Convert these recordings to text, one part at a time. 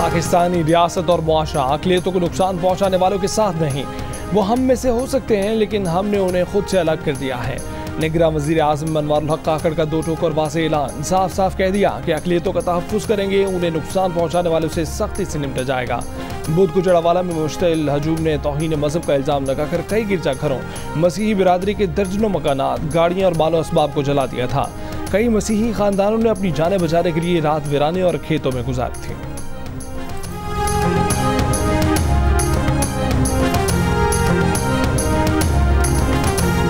पाकिस्तानी रियासत और मुआशरा अक़लियतों को नुकसान पहुँचाने वालों के साथ नहीं, वो हम में से हो सकते हैं लेकिन हमने उन्हें खुद से अलग कर दिया है। निगरान वज़ीर आज़म मनवारुल हक काकड़ का दो टोक और वाज़ेह ऐलान, साफ साफ कह दिया कि अक़लियतों का तहफ़्फ़ुज़ करेंगे, उन्हें नुकसान पहुँचाने वालों से सख्ती से निपटा जाएगा। बुध को जड़ावाला में मुश्तइल हजूम ने तौहीन मज़हब का इल्ज़ाम लगाकर कई गिरजाघरों, मसीही बिरादरी के दर्जनों मकानात, गाड़ियाँ और मालो असबाब को जला दिया था। कई मसीही ख़ानदानों ने अपनी जानें बचाने के लिए रात वीराने और खेतों में गुजारी थी।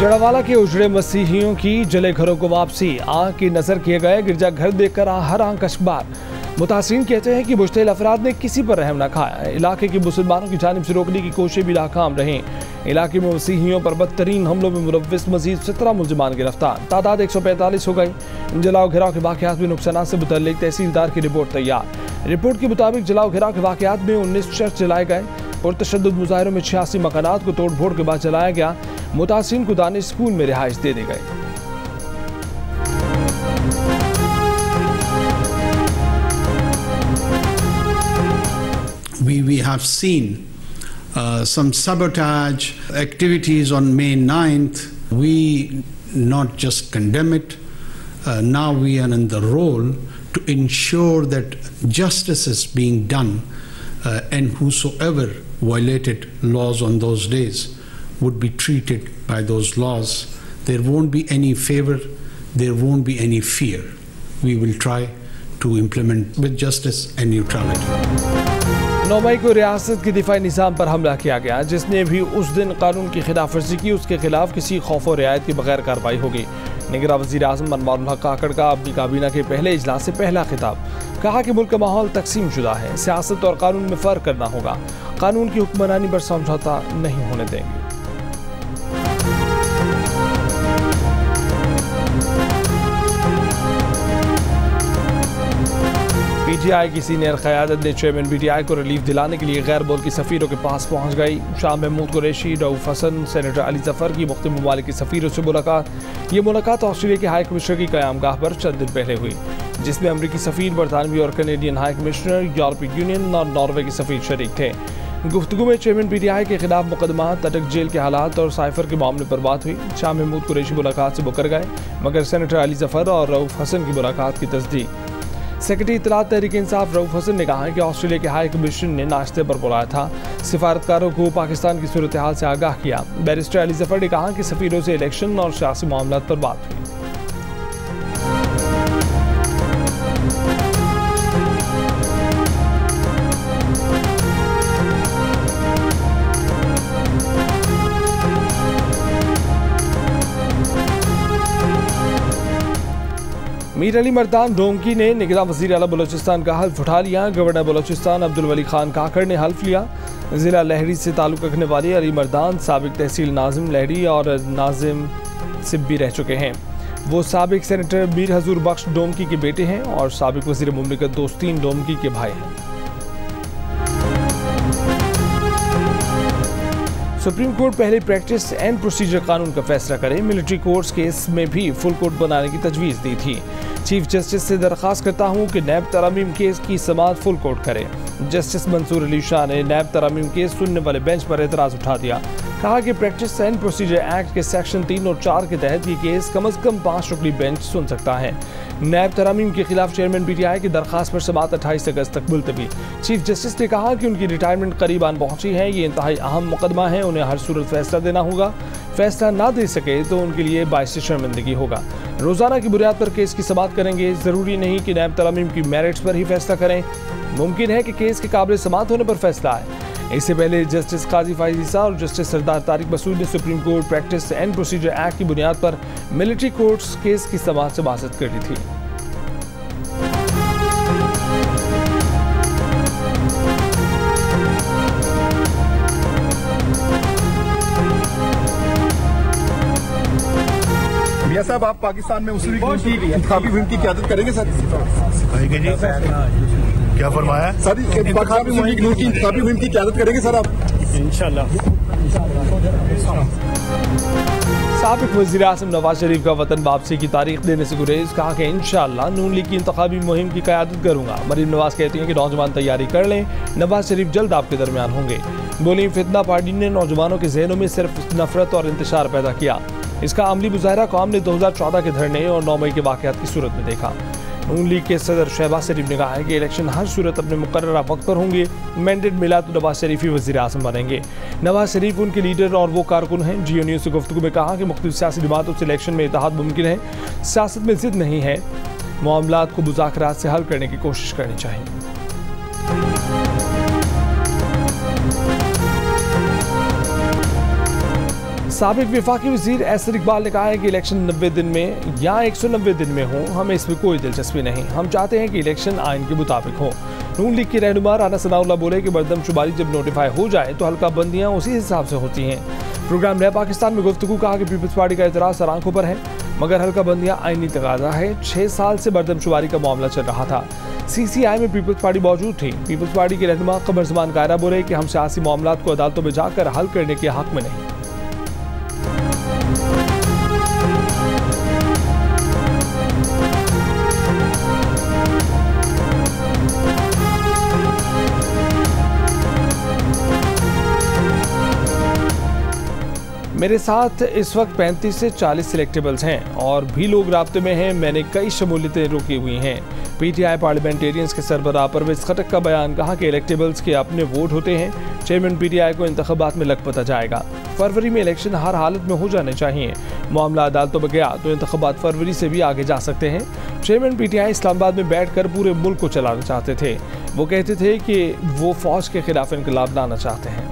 जड़ावाला के उजड़े मसीहियों की जले घरों को वापसी, आंख की नजर किए गए गिरजाघर देखकर हर आंख अशबार। मुतासिरीन कहते हैं कि मुश्तइल अफराद ने किसी पर रहम न खाया, इलाके के मुसलमानों की जानिब से रोकने की कोशिश भी नाकाम रहीं। इलाके में मसीहियों पर बदतरीन हमलों में मुलव्विस मजीद 17 मुलजमान गिरफ्तार, तादाद 145 हो गई। जलाओ घिराव के वाक़यात में नुकसानात से मुतल्लिक तहसीलदार की रिपोर्ट तैयार। रिपोर्ट के मुताबिक जलाओ घिराव के वाक़यात में 19 चर्च जलाए गए। पुरतशद्दुद मुजाहिरों में 86 मकानात को तोड़ फोड़ के बाद जलाया गया। मुतासिरीन को दानिश स्कूल में रिहाइश दे दी गई। We have seen some sabotage activities on May 9th. We not just condemn it, now we are in the role to ensure that justice is being done and whosoever violated laws on those days would be treated by those laws. There won't be any favor, there won't be any fear. We will try to implement with justice and neutrality. 9 मई को रियासत के दिफाई निज़ाम पर हमला किया गया। जिसने भी उस दिन कानून की खिलाफ वर्जी की उसके खिलाफ किसी खौफ और रियायत के बगैर कार्रवाई होगी। निगरान वज़ीर आज़म मनवारुल हक काकड़ का अपनी काबीना के पहले इजलास से पहला खिताब, कहा कि मुल्क का माहौल तकसीम शुदा है, सियासत और कानून में फ़र्क करना होगा, कानून की हुक्मरानी पर समझौता नहीं होने देंगे। पीटीआई की सीनियर क़यादत ने चेयरमैन पीटीआई को रिलीफ दिलाने के लिए गैर मुल्की सफ़ीरों के पास पहुँच गई। शाह महमूद कुरैशी, रऊफ़ हसन, सेनेटर अली ज़फ़र की मुख्तलिफ़ ममालिक के सफ़ीरों से मुलाकात। ये मुलाकात ऑस्ट्रेलिया के हाई कमिश्नर की क़यामगाह पर चंद दिन पहले हुई, जिसमें अमरीकी सफ़ीर, बरतानवी और कैनेडियन हाई कमिश्नर, यूरोपीय यूनियन और नॉर्वे के सफ़ीर शरीक थे। गुफ्तगू में चेयरमैन पीटीआई के खिलाफ मुकदमा, तटक जेल के हालात और साइफर के मामले पर बात हुई। शाह महमूद कुरैशी मुलाकात से मुकर गए, मगर सेनेटर अली ज़फ़र और रऊफ़ हसन की मुलाकात की तस्दीक। सेक्रेटरी इत्तलात तहरीक इंसाफ रऊफ़ हसन ने कहा कि ऑस्ट्रेलिया के हाई कमिश्नर ने नाश्ते पर बुलाया था, सिफारतकारों को पाकिस्तान की सूरत हाल से आगाह किया। बैरिस्टर अली ज़फ़र ने कहा कि सफ़ीरों से इलेक्शन और सियासी मामलात पर बात हुई। मीर अली मर्दान डोंकी ने निगरान वज़ीर आला बलोचिस्तान का हल्फ उठा लिया। गवर्नर बलोचिस्तान अब्दुल वली खान काकड़ ने हल्फ लिया। ज़िला लहरी से ताल्लुक़ रखने वाले अली मर्दान साबिक़ तहसील नाजिम लहरी और नाजिम सिब्बी रह चुके हैं। वो साबिक़ सेनेटर मीर हजूर बख्श डोमकी के बेटे हैं और साबिक़ वज़ीर मुमलिकत दोस्तीन डोमकी के भाई हैं। सुप्रीम कोर्ट पहले प्रैक्टिस एंड प्रोसीजर कानून का फैसला करे। मिलिट्री कोर्ट्स केस में भी फुल कोर्ट बनाने की तजवीज़ दी थी। चीफ जस्टिस से दरख्वास्त करता हूँ कि नैब तरामीम केस की समाअत फुल कोर्ट करे। जस्टिस मंसूर अली शाह ने नैब तरामीम केस सुनने वाले बेंच पर एतराज़ उठा दिया। कहा कि प्रैक्टिस एंड प्रोसीजर एक्ट के सेक्शन 3 और 4 के तहत ये केस कम अज़ कम 5 रुकनी बेंच सुन सकता है। नैब तरामीम के खिलाफ चेयरमैन पीटीआई की दरख्वास्त पर समाअत 28 अगस्त तक मुलतवी। चीफ जस्टिस ने कहा कि उनकी रिटायरमेंट करीब आन पहुंची है, ये इंतहाई अहम मुकदमा है, उन्हें हर सूरत फैसला देना होगा। फैसला ना दे सके तो उनके लिए बाइस शर्मिंदगी होगा। रोज़ाना की बुनियाद पर केस की समाअत करेंगे। ज़रूरी नहीं कि नैब तरामीम की मेरिट्स पर ही फैसला करें, मुमकिन है कि केस के काबिल समाअत होने पर फैसला आए। इससे पहले जस्टिस काजी फाइज ईसा और जस्टिस सरदार तारिक मसूद ने supreme court practice and procedure act की बुनियाद पर मिलिट्री कोर्ट्स केस की समाअत से बाज़त कर ली थी। मियां साहब, आप पाकिस्तान में मुस्लिम इंतखाबी मुहिम की क़यादत करेंगे सर? क्या फरमाया सर? पाकिस्तान में मुस्लिम लीग की इंतखाबी मुहिम की क़यादत करेंगे सर आप? इंशाल्लाह। साबिक वज़ीर आज़म नवाज शरीफ का वतन वापसी की तारीख देने से गुरेज, कहा कि इंशाअल्लाह नून लीग की इंतखाबी मुहिम की क़यादत करूंगा। मरीम नवाज कहती हैं कि नौजवान तैयारी कर लें, नवाज शरीफ जल्द आपके दरमियान होंगे। बोली, फितना पार्टी ने नौजवानों के जहनों में सिर्फ नफरत और इंतशार पैदा किया। इसका अमली मुजाहरा कौम ने 2014 के धरने और 9 मई के वाक़यात की सूरत में देखा। नून लीग के सदर शहबाज शरीफ ने कहा है कि इलेक्शन हर सूरत अपने मुकर्ररा वक्त पर होंगे। मैंडेट मिला तो नवाज शरीफ ही वज़ीर आज़म बनेंगे। नवाज शरीफ उनके लीडर और वो कारकुन हैं। जियो न्यूज़ से गुफ्तगू में कहा कि मुख्तलिफ सियासी जमातों से इलेक्शन में इत्तेहाद मुमकिन है। सियासत में जिद नहीं है, मामलात को मुज़ाकरात से हल करने की कोशिश करनी चाहिए। साबिक वफाकी वज़ीर एहसन इकबाल ने कहा है कि इलेक्शन 90 दिन में या 190 दिन में हो, हमें इसमें कोई दिलचस्पी नहीं। हम चाहते हैं कि इलेक्शन आइन के मुताबिक हो। नून लीग के रहनुमा राना सनाउल्लाह बोले कि मरदमशुमारी जब नोटिफाई हो जाए तो हल्का बंदियाँ उसी हिसाब से होती हैं। प्रोग्राम नया पाकिस्तान में गुफ्तगू कहा कि पीपल्स पार्टी का एतराज़ सर आंखों पर है, मगर हल्का बंदियाँ आइनी तकाज़ा है। 6 साल से मरदमशुमारी का मामला चल रहा था। CCI में पीपल्स पार्टी मौजूद थी। पीपल्स पार्टी के रहनुमा कमर ज़मान कायरा बोले कि हम सियासी मामलात को अदालतों में जाकर हल करने के हक़ में नहीं। मेरे साथ इस वक्त 35 से 40 सिलेक्टेबल्स हैं और भी लोग राब्ते में हैं। मैंने कई शमूलियतें रोकी हुई हैं। PTI पार्लियामेंटेरियंस के सरबराह परवेज़ खटक का बयान, कहा कि इलेक्टेबल्स के अपने वोट होते हैं। चेयरमैन PTI को इंतखाबात में लग जाएगा। फरवरी में इलेक्शन हर हालत में हो जाने चाहिए। मामला अदालतों में गया तो इंतखाबात फरवरी से भी आगे जा सकते हैं। चेयरमैन PTI इस्लामाबाद में बैठकर पूरे मुल्क को चलाना चाहते थे। वो कहते थे कि वो फौज के खिलाफ इनकलाब लाना चाहते हैं।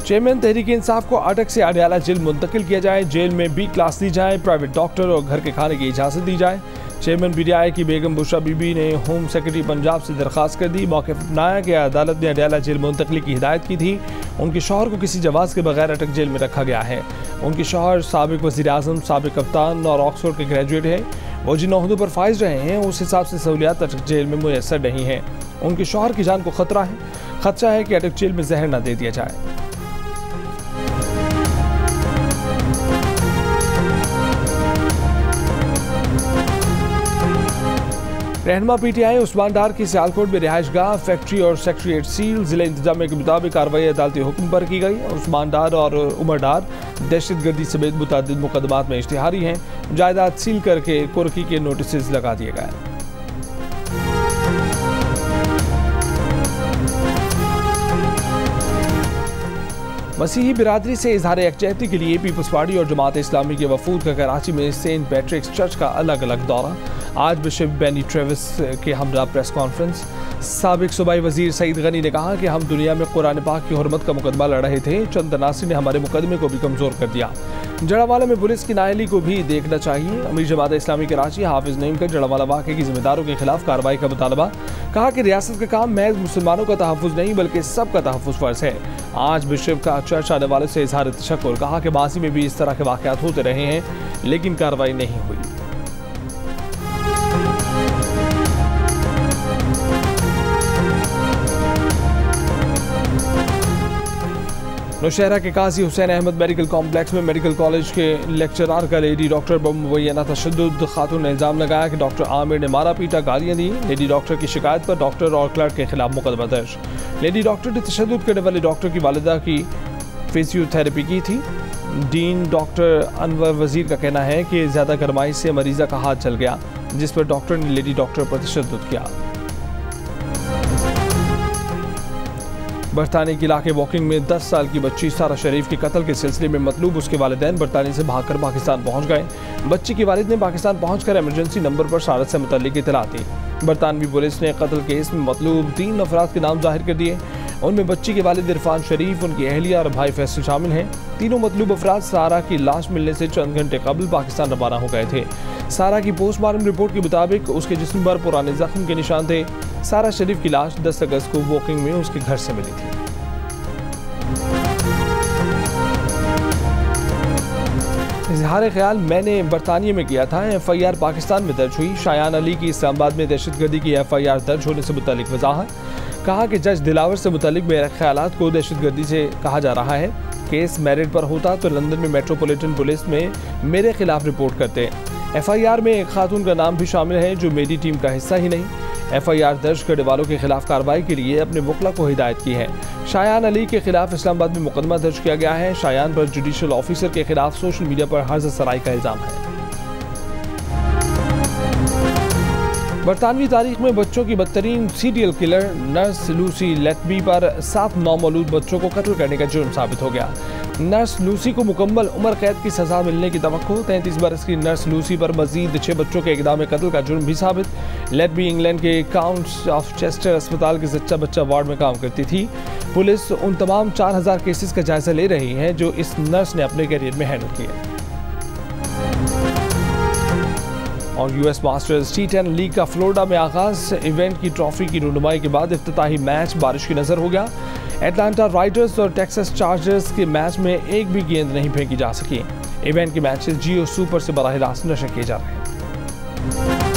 चेयरमैन तहरीक इंसाफ को अटक से अडयाला जेल मुंतकिल किया जाए। जेल में B क्लास दी जाए। प्राइवेट डॉक्टर और घर के खाने की इजाज़त दी जाए। चेयरमैन PTI की बेगम बुशरा बीबी ने होम सेक्रेटरी पंजाब से दरख्वास्त कर दी। मौके पर अपनाया कि अदालत ने अडयाला जेल मुंतकली की हिदायत की थी। उनके शौहर को किसी जवाज़ के बगैर अटक जेल में रखा गया है। उनके शौहर साबिक वज़ीर आज़म, साबिक कप्तान और ऑक्सफोर्ड के ग्रेजुएट हैं। वो जिन ओहदों पर फाइज रहे हैं उस हिसाब से सहूलियात अटक जेल में मुयसर नहीं है। उनके शौहर की जान को खतरा है कि अटक जेल में जहर न दे दिया जाए। रहनुमा PTI उस्मान डार की सियालकोट में रिहाइशगाह, फैक्ट्री और सेक्रेटरीट सील। जिला इंतजामिया के मुताबिक कार्रवाई अदालती हुक्म पर की गई। उस्मान डार और उमर डार दहशतगर्दी समेत मुतअद्दिद मुकदमात में इश्तिहारी हैं। जायदाद सील करके कुर्की के नोटिस लगा दिए गए। मसीही बिरादरी से इजहार यकजहती के लिए पीपल्स पार्टी और जमात इस्लामी के वफूद का कराची में सेंट पैट्रिक्स चर्च का अलग अलग दौरा। आज बिशप बेनी ट्रेविस के हमरा प्रेस कॉन्फ्रेंस। साबिक सूबाई वजीर सईद गनी ने कहा कि हम दुनिया में कुरान पाक की हुर्मत का मुकदमा लड़ रहे थे। चंद तनासर ने हमारे मुकदमे को भी कमज़ोर कर दिया। जड़ावाला में पुलिस की नाअहली को भी देखना चाहिए। अमीर जमात इस्लामी कराची हाफिज नईम का जड़ावाला वाक़े की जिम्मेदारों के खिलाफ कार्रवाई का मुतालबा। कहा कि रियासत का काम महज मुसलमानों का तहफ़्फ़ुज़ नहीं बल्कि सबका तहफ़्फ़ुज़ फ़र्ज़ है। आज बिशप का चर्च आने वाले से इजहार तशक्कुर। कहा कि माज़ी में भी इस तरह के वाक़यात होते रहे हैं लेकिन कार्रवाई नहीं हुई। नौशहरा के काजी हुसैन अहमद मेडिकल कॉम्प्लेक्स में मेडिकल कॉलेज के लेक्चरार का लेडी डॉक्टर पर मुबैना तशद्दुद। खातून ने इल्ज़ाम लगाया कि डॉक्टर आमिर ने मारा पीटा, गालियाँ दी। लेडी डॉक्टर की शिकायत पर डॉक्टर और क्लर्क के खिलाफ मुकदमा दर्ज। लेडी डॉक्टर ने तशद्दुद करने वाले डॉक्टर की वालिदा की फिजियोथेरेपी की थी। डीन डॉक्टर अनवर वजीर का कहना है कि ज़्यादा गरमाइश से मरीज़ा का हाथ जल गया, जिस पर डॉक्टर ने लेडी डॉक्टर पर तशद्दुद किया। बरतानी के इलाके वॉकिंग में 10 साल की बच्ची सारा शरीफ के कत्ल के सिलसिले में मतलूब उसके वालिदैन बरतानी से भागकर पाकिस्तान पहुंच गए। बच्ची की वालिद ने पाकिस्तान पहुंचकर इमरजेंसी नंबर पर शारत से मुतल्लिक इतला दी। बरतानवी पुलिस ने कत्ल केस में मतलूब 3 अफराद के नाम जाहिर कर दिए। उनमें बच्ची के वालिद इरफान शरीफ, उनकी अहलिया और भाई फैसल शामिल हैं। तीनों मतलूब अफराद सारा की लाश मिलने से चंद घंटे कबल पाकिस्तान रवाना हो गए थे। सारा की पोस्टमार्टम रिपोर्ट के मुताबिक उसके जिस्म पर पुराने जख्म के निशान थे। सारा शरीफ की लाश 10 अगस्त को वॉकिंग में उसके घर से मिली थी। इजहार ख्याल मैंने बरतानिया में किया था। FIR पाकिस्तान में दर्ज हुई। शायान अली की इस्लामाबाद में दहशतगर्दी की FIR दर्ज होने से मुतालिक वजाहत। कहा कि जज दिलावर से मुतालिक मेरे ख्यालात को दहशतगर्दी से कहा जा रहा है। केस मेरिट पर होता तो लंदन में मेट्रोपॉलिटन पुलिस में मेरे खिलाफ रिपोर्ट करते। FIR में एक खातून का नाम भी शामिल है जो मेरी टीम का हिस्सा ही नहीं। FIR दर्ज करने वालों के खिलाफ कार्रवाई के लिए अपने वकला को हिदायत की है। शायान अली के खिलाफ इस्लामाबाद में मुकदमा दर्ज किया गया है। शायान पर जुडिशल ऑफिसर के खिलाफ सोशल मीडिया पर हर्ज सराई का इल्जाम है। बरतानवी तारीख में बच्चों की बदतरीन सीरियल किलर नर्स लूसी लेटबी पर 7 नौमौलूद बच्चों को कत्ल करने का जुर्म साबित हो गया। नर्स लूसी को मुकम्मल उम्र कैद की सजा मिलने की तवक्को। 33 बरस की नर्स लूसी पर मजीद 6 बच्चों के इक़दाम कत्ल का जुर्म भी साबित। लेटबी इंग्लैंड के काउंट्स ऑफ चेस्टर अस्पताल के सच्चा बच्चा वार्ड में काम करती थी। पुलिस उन तमाम 4000 केसेस का जायजा ले रही है जो इस नर्स ने अपने करियर में हैंडल किए। और US मास्टर्स T10 लीग का फ्लोरिडा में आगाज। इवेंट की ट्रॉफी की रुनुमाई के बाद इफ्तिताही मैच बारिश की नजर हो गया। एटलांटा राइडर्स और टेक्सास चार्जर्स के मैच में एक भी गेंद नहीं फेंकी जा सकी। इवेंट के मैचेस जियो सुपर से बराह रास्त नशर किए जा रहे हैं।